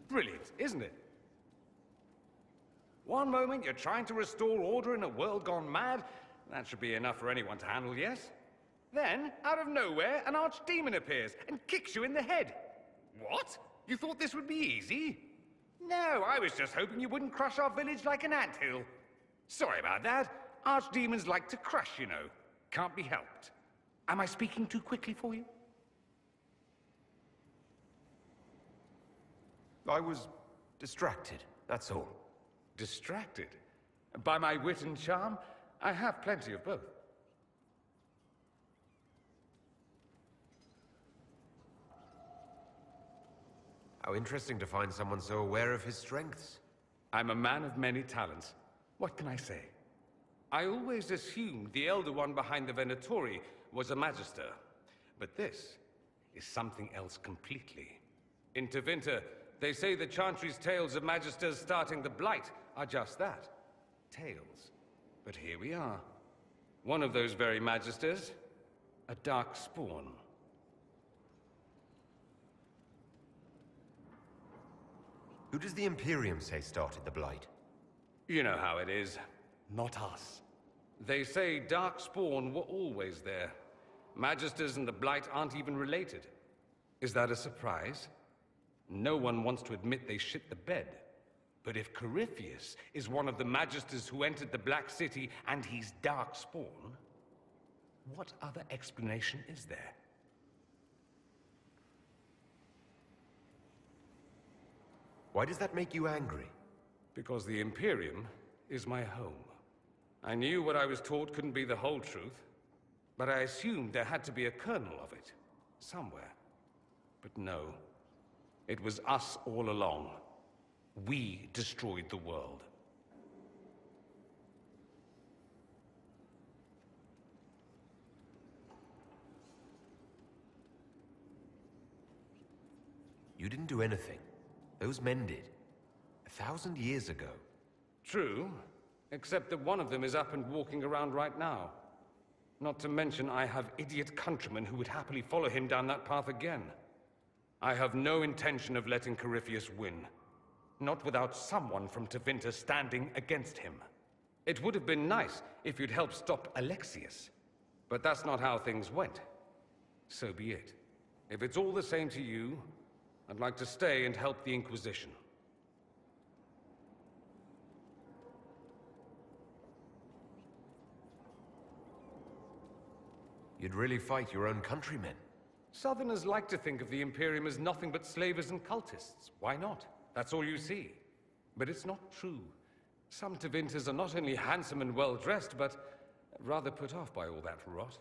Brilliant, isn't it? One moment you're trying to restore order in a world gone mad. That should be enough for anyone to handle, yes? Then, out of nowhere, an archdemon appears and kicks you in the head. What? You thought this would be easy? No, I was just hoping you wouldn't crush our village like an anthill. Sorry about that. Archdemons like to crush, you know. Can't be helped. Am I speaking too quickly for you? I was distracted, that's all. Distracted? By my wit and charm? I have plenty of both. How interesting to find someone so aware of his strengths. I'm a man of many talents. What can I say? I always assumed the Elder One behind the Venatori was a Magister. But this is something else completely. In Tevinter, they say the Chantry's tales of Magisters starting the Blight are just that. Tales. But here we are. One of those very Magisters. A dark spawn. Who does the Imperium say started the Blight? You know how it is. Not us. They say Darkspawn were always there. Magisters and the Blight aren't even related. Is that a surprise? No one wants to admit they shit the bed. But if Corypheus is one of the Magisters who entered the Black City and he's Darkspawn, what other explanation is there? Why does that make you angry? Because the Imperium is my home. I knew what I was taught couldn't be the whole truth, but I assumed there had to be a kernel of it, somewhere. But no, it was us all along. We destroyed the world. You didn't do anything. Those men did. 1,000 years ago. True, except that one of them is up and walking around right now. Not to mention I have idiot countrymen who would happily follow him down that path again. I have no intention of letting Corypheus win. Not without someone from Tevinter standing against him. It would have been nice if you'd helped stop Alexius. But that's not how things went. So be it. If it's all the same to you, I'd like to stay and help the Inquisition. You'd really fight your own countrymen? Southerners like to think of the Imperium as nothing but slavers and cultists. Why not? That's all you see. But it's not true. Some Tevinters are not only handsome and well-dressed, but rather put off by all that rot.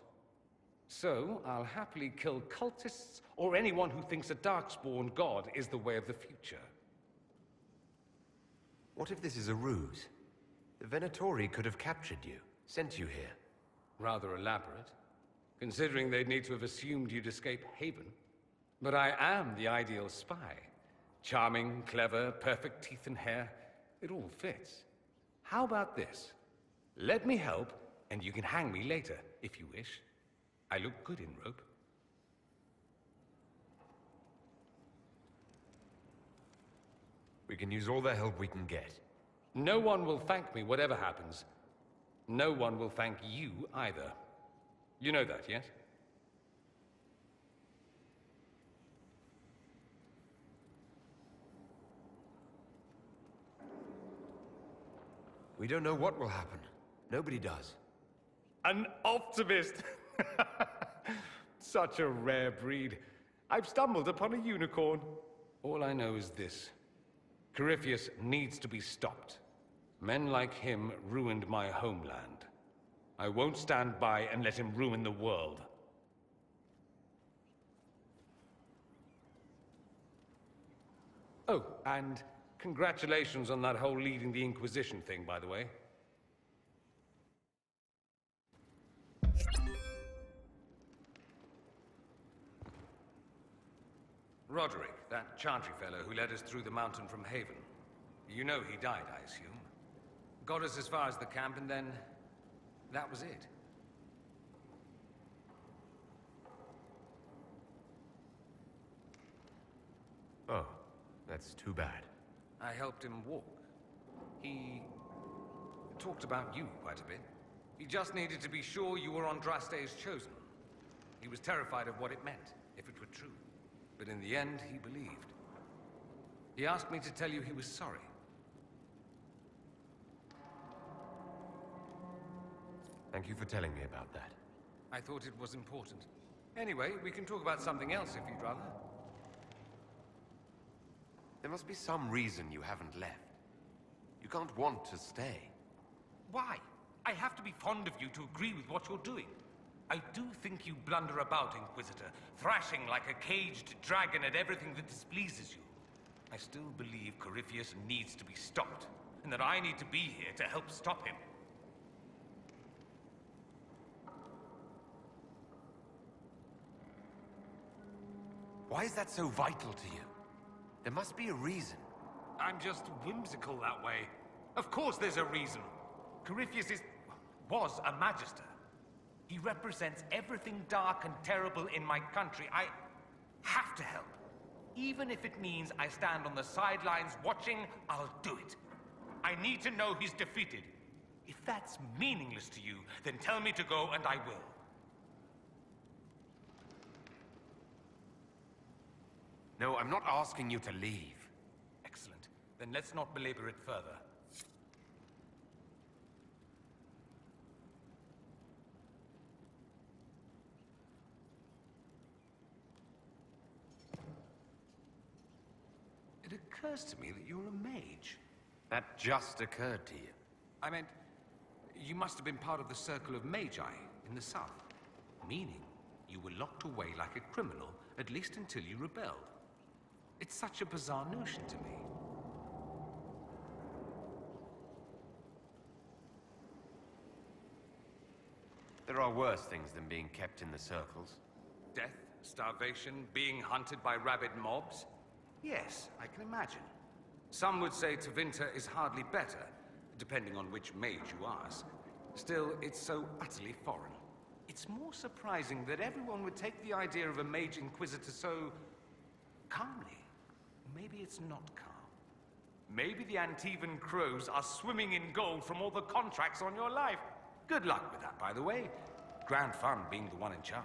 So, I'll happily kill cultists or anyone who thinks a Darkspawn god is the way of the future. What if this is a ruse? The Venatori could have captured you, sent you here. Rather elaborate, considering they'd need to have assumed you'd escape Haven. But I am the ideal spy. Charming, clever, perfect teeth and hair. It all fits. How about this? Let me help, and you can hang me later, if you wish. I look good in rope. We can use all the help we can get. No one will thank me, whatever happens. No one will thank you either. You know that, yes? We don't know what will happen. Nobody does. An optimist! Such a rare breed. I've stumbled upon a unicorn. All I know is this. Corypheus needs to be stopped. Men like him ruined my homeland. I won't stand by and let him ruin the world. Oh, and congratulations on that whole leading the Inquisition thing, by the way. Roderick, that Chantry fellow who led us through the mountain from Haven. You know he died, I assume. Got us as far as the camp, and then that was it. Oh, That's too bad. I helped him walk. He talked about you quite a bit. He just needed to be sure you were Andraste's chosen. He was terrified of what it meant, if it were true. But in the end, he believed. He asked me to tell you he was sorry. Thank you for telling me about that. I thought it was important. Anyway, we can talk about something else if you'd rather. There must be some reason you haven't left. You can't want to stay. Why? I have to be fond of you to agree with what you're doing. I do think you blunder about, Inquisitor, thrashing like a caged dragon at everything that displeases you. I still believe Corypheus needs to be stopped, and that I need to be here to help stop him. Why is that so vital to you? There must be a reason. I'm just whimsical that way. Of course there's a reason. Corypheus was a Magister. He represents everything dark and terrible in my country. I have to help. Even if it means I stand on the sidelines watching, I'll do it. I need to know he's defeated. If that's meaningless to you, then tell me to go and I will. No, I'm not asking you to leave. Excellent. Then let's not belabor it further. It occurs to me that you're a mage. That just occurred to you. I meant, you must have been part of the Circle of Magi in the south. Meaning, you were locked away like a criminal, at least until you rebelled. It's such a bizarre notion to me. There are worse things than being kept in the circles. Death, starvation, being hunted by rabid mobs? Yes, I can imagine. Some would say Tevinter is hardly better, depending on which mage you ask. Still, it's so utterly foreign. It's more surprising that everyone would take the idea of a mage inquisitor so calmly. Maybe it's not calm. Maybe the Antivan crows are swimming in gold from all the contracts on your life. Good luck with that, by the way. Grand fun being the one in charge.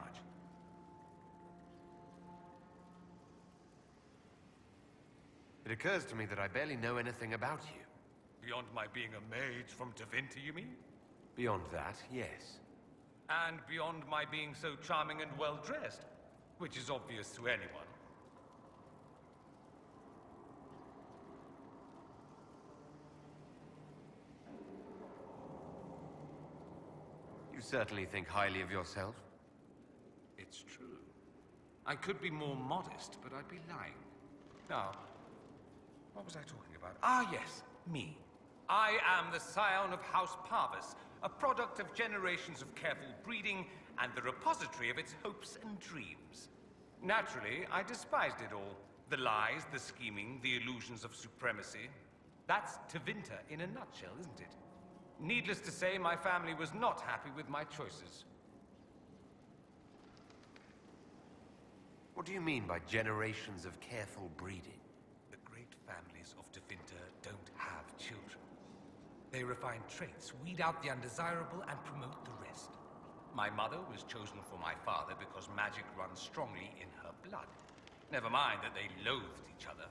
It occurs to me that I barely know anything about you. Beyond my being a mage from Tevinter, you mean? Beyond that, yes. And beyond my being so charming and well-dressed, which is obvious to anyone. You certainly think highly of yourself. It's true. I could be more modest, but I'd be lying. Now, what was I talking about? Ah, yes, me. I am the scion of House Pavus, a product of generations of careful breeding and the repository of its hopes and dreams. Naturally, I despised it all. The lies, the scheming, the illusions of supremacy. That's Tevinter in a nutshell, isn't it? Needless to say, my family was not happy with my choices. What do you mean by generations of careful breeding? The great families of Tevinter don't have children. They refine traits, weed out the undesirable, and promote the rest. My mother was chosen for my father because magic runs strongly in her blood. Never mind that they loathed each other.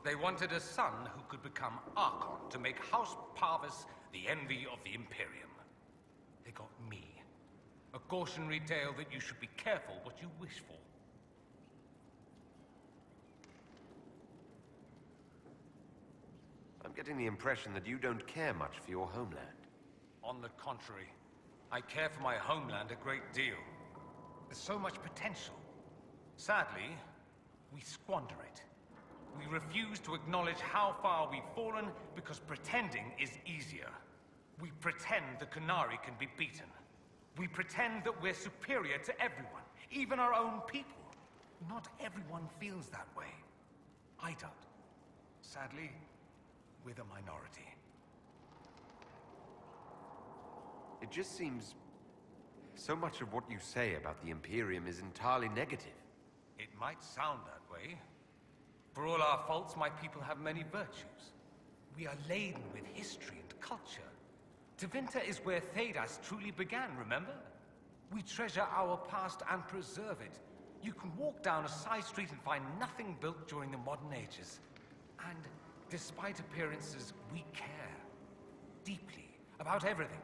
They wanted a son who could become Archon to make House Pavus the envy of the Imperium. They got me. A cautionary tale that you should be careful what you wish for. I'm getting the impression that you don't care much for your homeland. On the contrary, I care for my homeland a great deal. There's so much potential. Sadly, we squander it. We refuse to acknowledge how far we've fallen because pretending is easier. We pretend the Canary can be beaten. We pretend that we're superior to everyone, even our own people. Not everyone feels that way. I don't. Sadly, we're the minority. It just seems so much of what you say about the Imperium is entirely negative. It might sound that way, For all our faults, my people have many virtues. We are laden with history and culture. Tevinter is where Thedas truly began, remember? We treasure our past and preserve it. You can walk down a side street and find nothing built during the modern ages. And despite appearances, we care deeply about everything.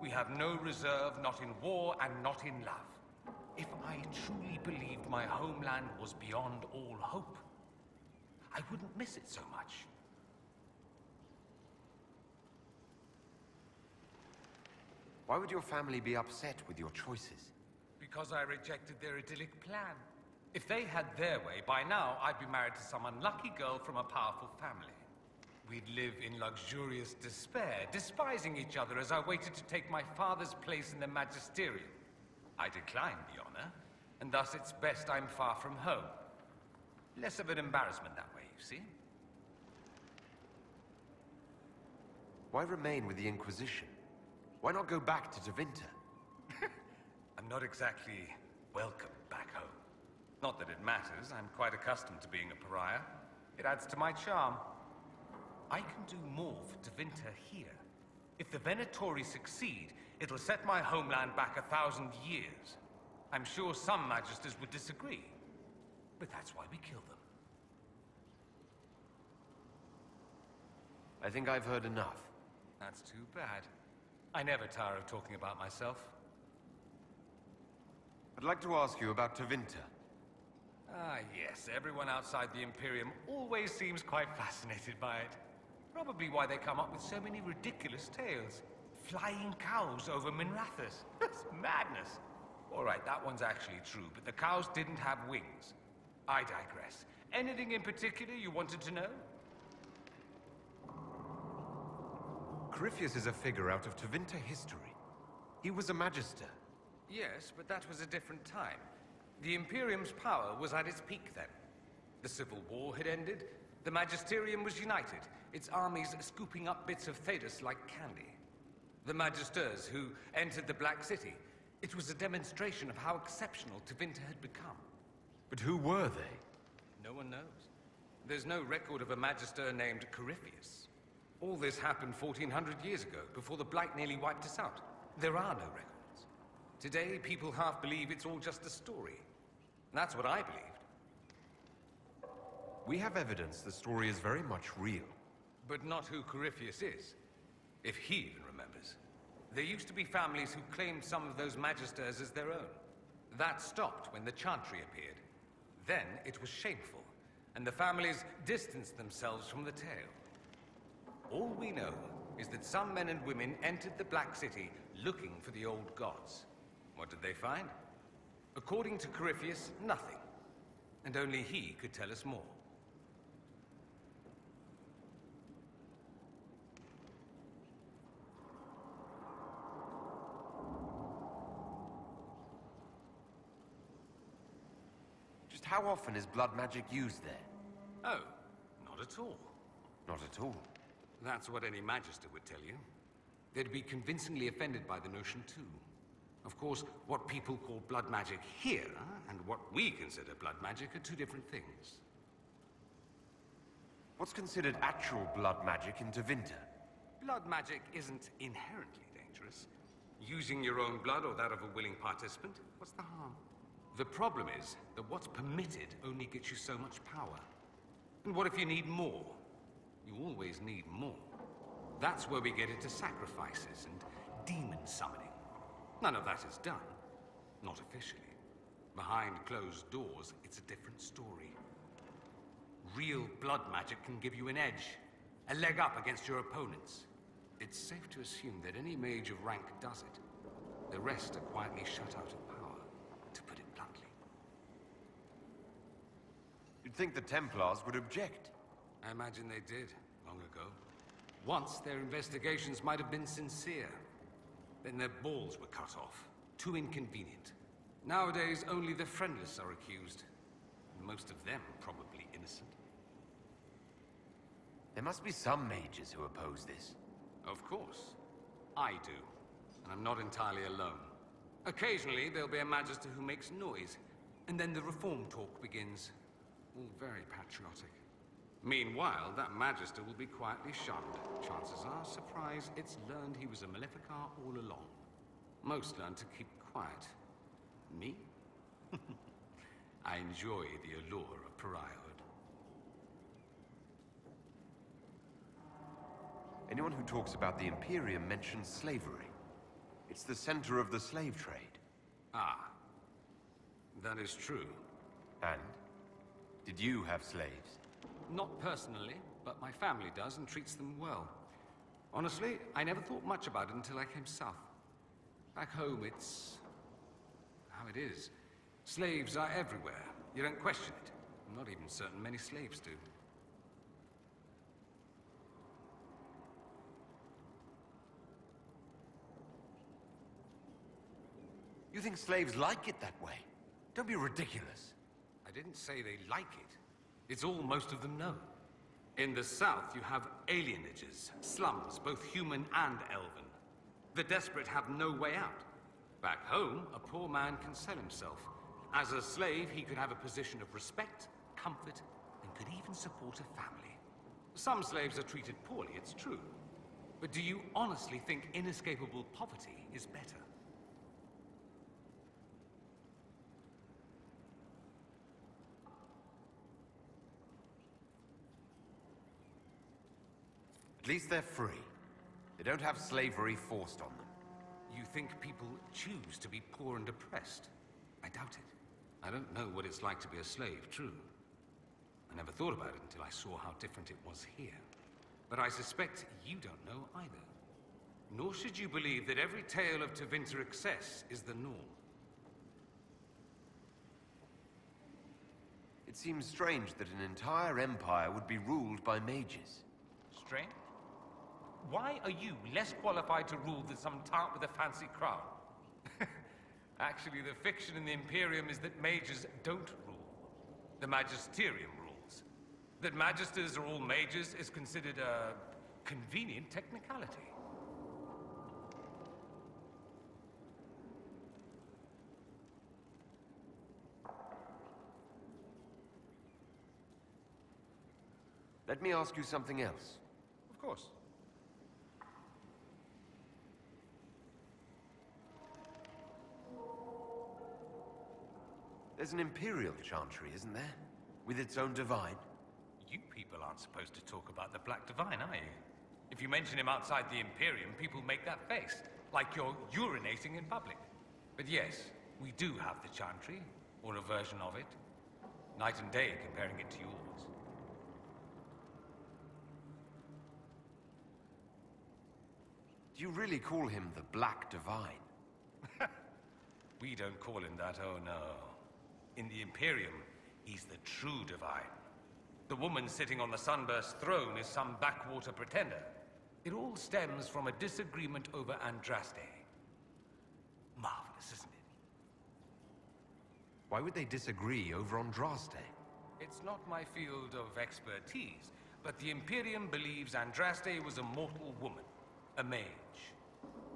We have no reserve, not in war and not in love. If I truly believed my homeland was beyond all hope, I wouldn't miss it so much. Why would your family be upset with your choices? Because I rejected their idyllic plan. If they had their way, by now I'd be married to some unlucky girl from a powerful family. We'd live in luxurious despair, despising each other as I waited to take my father's place in the Magisterium. I declined the honor, and thus it's best I'm far from home. Less of an embarrassment that way, you see? Why remain with the Inquisition? Why not go back to Tevinter? I'm not exactly welcome back home. Not that it matters, I'm quite accustomed to being a pariah. It adds to my charm. I can do more for Tevinter here. If the Venatori succeed, it'll set my homeland back 1,000 years. I'm sure some Magisters would disagree, but that's why we kill them. I think I've heard enough. That's too bad. I never tire of talking about myself. I'd like to ask you about Tevinter. Ah, yes. Everyone outside the Imperium always seems quite fascinated by it. Probably why they come up with so many ridiculous tales. Flying cows over Minrathous. That's madness. All right, that one's actually true, but the cows didn't have wings. I digress. Anything in particular you wanted to know? Corypheus is a figure out of Tevinter history. He was a Magister. Yes, but that was a different time. The Imperium's power was at its peak then. The Civil War had ended, the Magisterium was united, its armies scooping up bits of Thedas like candy. The Magisters who entered the Black City, it was a demonstration of how exceptional Tevinter had become. But who were they? No one knows. There's no record of a Magister named Corypheus. All this happened 1400 years ago, before the Blight nearly wiped us out. There are no records. Today, people half believe it's all just a story. That's what I believed. We have evidence the story is very much real. But not who Corypheus is, if he even remembers. There used to be families who claimed some of those Magisters as their own. That stopped when the Chantry appeared. Then it was shameful, and the families distanced themselves from the tale. All we know is that some men and women entered the Black City looking for the old gods. What did they find? According to Corypheus, nothing. And only he could tell us more. Just how often is blood magic used there? Oh, not at all. Not at all. That's what any Magister would tell you. They'd be convincingly offended by the notion, too. Of course, what people call blood magic here, and what we consider blood magic, are two different things. What's considered actual blood magic in Tevinter? Blood magic isn't inherently dangerous. Using your own blood or that of a willing participant, what's the harm? The problem is that what's permitted only gets you so much power. And what if you need more? You always need more. That's where we get into sacrifices and demon summoning. None of that is done. Not officially. Behind closed doors, it's a different story. Real blood magic can give you an edge, a leg up against your opponents. It's safe to assume that any mage of rank does it. The rest are quietly shut out of power, to put it bluntly. You'd think the Templars would object. I imagine they did, long ago. Once, their investigations might have been sincere. Then their balls were cut off. Too inconvenient. Nowadays, only the friendless are accused. Most of them probably innocent. There must be some mages who oppose this. Of course. I do. And I'm not entirely alone. Occasionally, there'll be a Magister who makes noise, and then the reform talk begins. All very patriotic. Meanwhile, that Magister will be quietly shunned. Chances are, surprise, it's learned he was a Maleficar all along. Most learn to keep quiet. Me? I enjoy the allure of pariahhood. Anyone who talks about the Imperium mentions slavery. It's the center of the slave trade. Ah. That is true. And? Did you have slaves? Not personally, but my family does and treats them well. Honestly, I never thought much about it until I came south. Back home, it's how it is. Slaves are everywhere. You don't question it. I'm not even certain many slaves do. You think slaves like it that way? Don't be ridiculous. I didn't say they like it. It's all most of them know. In the south, you have alienages, slums, both human and elven. The desperate have no way out. Back home, a poor man can sell himself. As a slave, he could have a position of respect, comfort, and could even support a family. Some slaves are treated poorly, it's true. But do you honestly think inescapable poverty is better? At least they're free. They don't have slavery forced on them. You think people choose to be poor and oppressed? I doubt it. I don't know what it's like to be a slave, true. I never thought about it until I saw how different it was here. But I suspect you don't know either. Nor should you believe that every tale of Tevinter excess is the norm. It seems strange that an entire empire would be ruled by mages. Strange? Why are you less qualified to rule than some tart with a fancy crown? Actually, the fiction in the Imperium is that mages don't rule. The Magisterium rules. That magisters are all mages is considered a convenient technicality. Let me ask you something else. Of course. There's an Imperial Chantry, isn't there? With its own divine? You people aren't supposed to talk about the Black Divine, are you? If you mention him outside the Imperium, people make that face, like you're urinating in public. But yes, we do have the Chantry, or a version of it. Night and day comparing it to yours. Do you really call him the Black Divine? We don't call him that, oh no. In the Imperium, he's the true divine. The woman sitting on the Sunburst throne is some backwater pretender. It all stems from a disagreement over Andraste. Marvelous, isn't it? Why would they disagree over Andraste? It's not my field of expertise, but the Imperium believes Andraste was a mortal woman, a mage.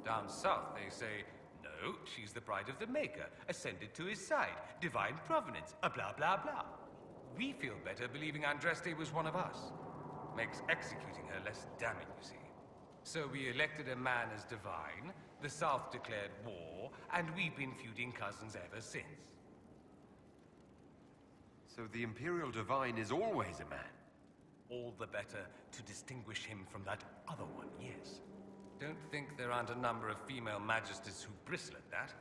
Down south, they say, no, she's the bride of the Maker, ascended to his side, divine provenance, a blah blah blah. We feel better believing Andraste was one of us. Makes executing her less damning, you see. So we elected a man as divine, the South declared war, and we've been feuding cousins ever since. So the Imperial Divine is always a man? All the better to distinguish him from that other one, yes. Don't think there aren't a number of female magisters who bristle at that.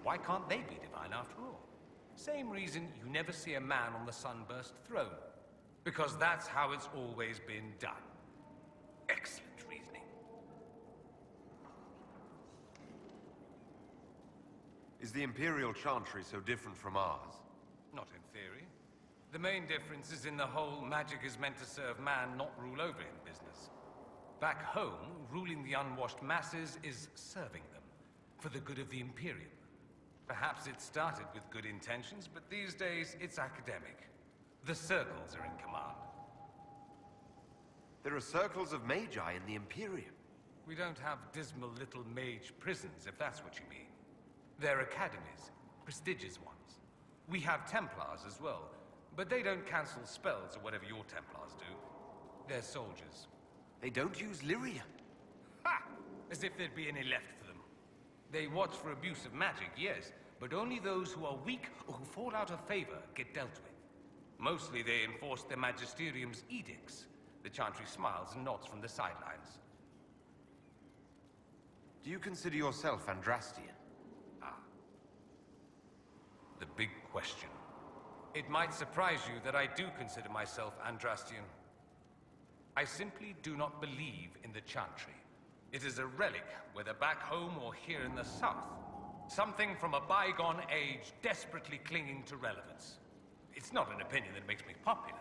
Why can't they be divine after all? Same reason you never see a man on the Sunburst throne. Because that's how it's always been done. Excellent reasoning. Is the Imperial Chantry so different from ours? Not in theory. The main difference is in the whole magic is meant to serve man, not rule over him business. Back home, ruling the unwashed masses is serving them, for the good of the Imperium. Perhaps it started with good intentions, but these days it's academic. The circles are in command. There are circles of magi in the Imperium. We don't have dismal little mage prisons, if that's what you mean. They're academies, prestigious ones. We have Templars as well, But they don't cancel spells or whatever your Templars do. They're soldiers. They don't use lyria. Ha! As if there'd be any left for them. They watch for abuse of magic, yes, but only those who are weak or who fall out of favor get dealt with. Mostly they enforce their Magisterium's edicts. The Chantry smiles and nods from the sidelines. Do you consider yourself Andrastian? Ah. The big question. It might surprise you that I do consider myself Andrastian. I simply do not believe in the Chantry. It is a relic, whether back home or here in the south. Something from a bygone age desperately clinging to relevance. It's not an opinion that makes me popular.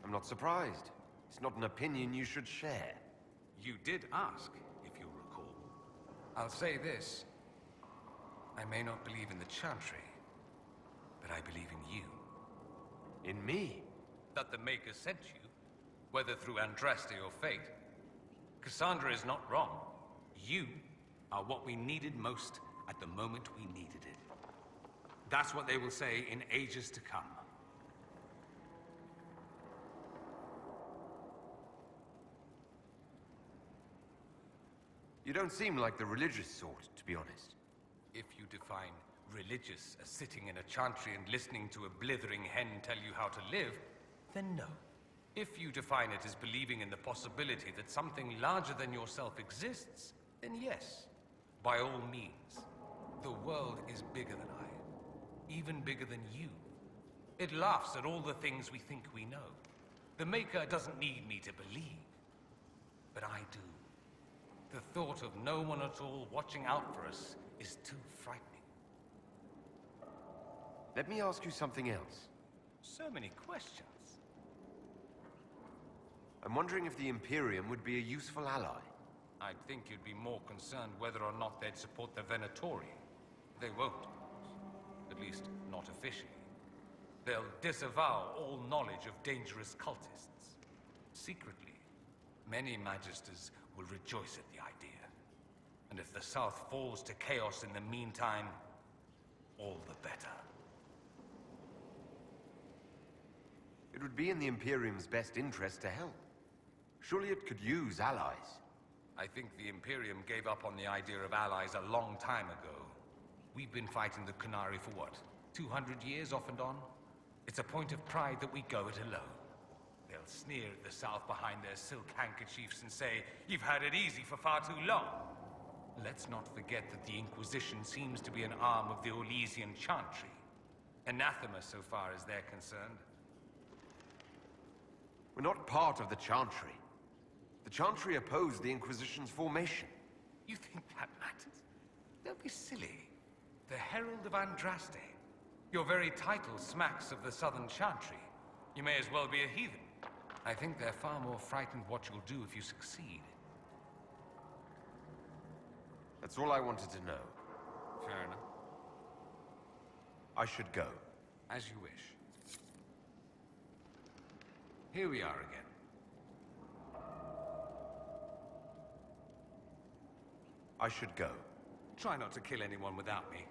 I'm not surprised. It's not an opinion you should share. You did ask, if you recall. I'll say this. I may not believe in the Chantry, but I believe in you. In me? That the Maker sent you, whether through Andraste or fate. Cassandra is not wrong. You are what we needed most at the moment we needed it. That's what they will say in ages to come. You don't seem like the religious sort, to be honest. If you define religious as sitting in a chantry and listening to a blithering hen tell you how to live, then no. If you define it as believing in the possibility that something larger than yourself exists, then yes, by all means. The world is bigger than I, even bigger than you. It laughs at all the things we think we know. The Maker doesn't need me to believe, but I do. The thought of no one at all watching out for us is too frightening. Let me ask you something else. So many questions. I'm wondering if the Imperium would be a useful ally. I'd think you'd be more concerned whether or not they'd support the Venatori. They won't, of course. At least, not officially. They'll disavow all knowledge of dangerous cultists. Secretly, many Magisters will rejoice at the idea. And if the South falls to chaos in the meantime, all the better. It would be in the Imperium's best interest to help. Surely it could use allies. I think the Imperium gave up on the idea of allies a long time ago. We've been fighting the Qunari for what, 200 years off and on? It's a point of pride that we go it alone. They'll sneer at the South behind their silk handkerchiefs and say, "You've had it easy for far too long." Let's not forget that the Inquisition seems to be an arm of the Orlesian Chantry. Anathema so far as they're concerned. We're not part of the Chantry. The Chantry opposed the Inquisition's formation. You think that matters? Don't be silly. The Herald of Andraste. Your very title smacks of the Southern Chantry. You may as well be a heathen. I think they're far more frightened what you'll do if you succeed. That's all I wanted to know. Fair enough. I should go. As you wish. Here we are again. I should go. Try not to kill anyone without me.